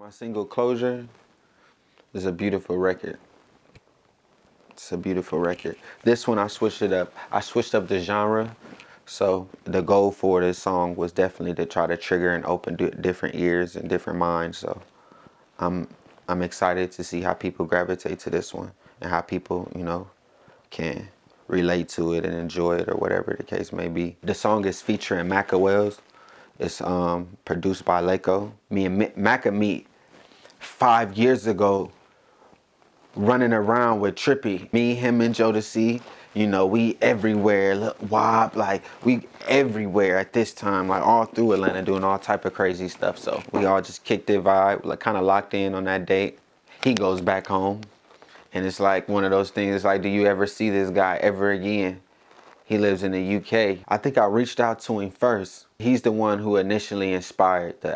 My single Closure is a beautiful record. It's a beautiful record. This one I switched it up. I switched up the genre. So the goal for this song was definitely to try to trigger and open different ears and different minds. So I'm excited to see how people gravitate to this one and how people, you know, can relate to it and enjoy it or whatever the case may be. The song is featuring Macca Wiles. It's produced by Lako. Me and Macca meet 5 years ago running around with Trippy. Me, him, and Jodeci, you know, we everywhere. Look, WAP, like, we everywhere at this time, like all through Atlanta doing all type of crazy stuff. So we all just kicked it vibe, like kind of locked in on that date. He goes back home and it's like one of those things, it's like, do you ever see this guy ever again? He lives in the UK. I think I reached out to him first. He's the one who initially inspired the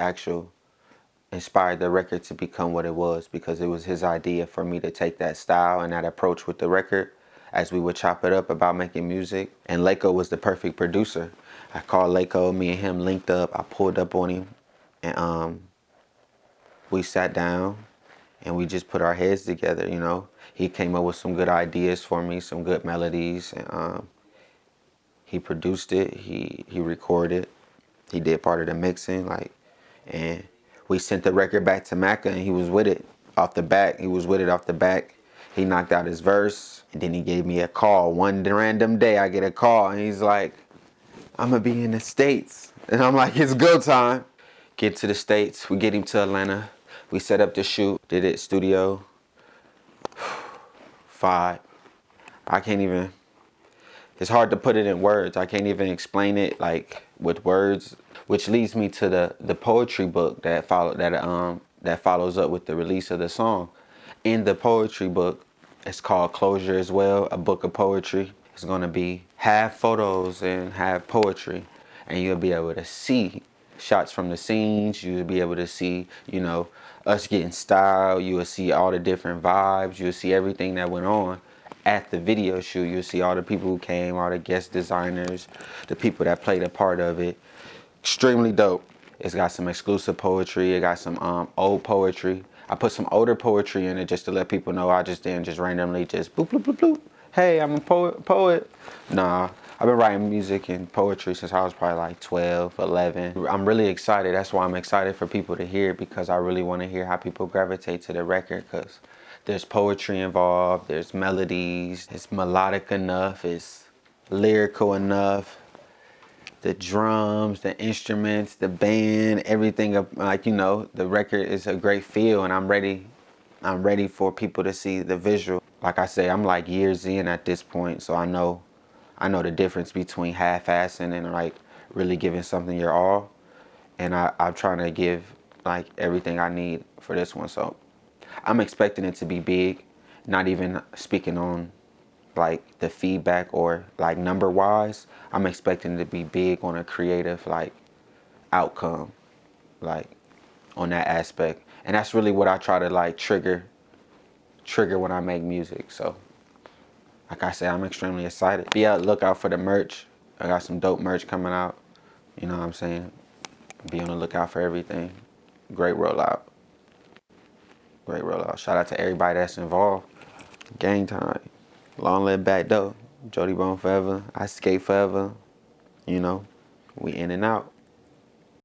record to become what it was, because it was his idea for me to take that style and that approach with the record as we would chop it up about making music. And Lako was the perfect producer. I called Lako, me and him linked up, I pulled up on him, and we sat down and we just put our heads together, you know. He came up with some good ideas for me, some good melodies, and he produced it, he recorded, he did part of the mixing, like, and we sent the record back to Macca and he was with it off the back. He was with it off the back. He knocked out his verse and then he gave me a call. One random day I get a call and he's like, I'm gonna be in the States. And I'm like, it's go time. Get to the States, we get him to Atlanta. We set up the shoot, did it studio. 5. I can't even, it's hard to put it in words. I can't even explain it like with words, which leads me to the poetry book that follows up with the release of the song. In the poetry book, it's called Closure as well, a book of poetry. It's gonna be half photos and half poetry, and you'll be able to see shots from the scenes. You'll be able to see, you know, us getting style. You will see all the different vibes. You'll see everything that went on at the video shoot. You'll see all the people who came, all the guest designers, the people that played a part of it. Extremely dope. It's got some exclusive poetry. It got some old poetry. I put some older poetry in it just to let people know I just didn't just randomly just boop, bloop, bloop, bloop. Hey, I'm a poet. Nah, I've been writing music and poetry since I was probably like 12, 11. I'm really excited. That's why I'm excited for people to hear it, because I really want to hear how people gravitate to the record, because there's poetry involved, there's melodies, it's melodic enough, it's lyrical enough. The drums, the instruments, the band, everything, like, you know, the record is a great feel, and I'm ready for people to see the visual. Like I say, I'm like years in at this point, so I know the difference between half-assing and like really giving something your all. And I'm trying to give like everything I need for this one. So I'm expecting it to be big, not even speaking on like the feedback or like number wise. I'm expecting it to be big on a creative like outcome, like on that aspect. And that's really what I try to like trigger when I make music. So like I said, I'm extremely excited. Be out, look out for the merch. I got some dope merch coming out. You know what I'm saying? Be on the lookout for everything. Great rollout. Great rollout. Shout out to everybody that's involved. Gang time. Long live back though. Jody Bone forever. I skate forever. You know, we in and out.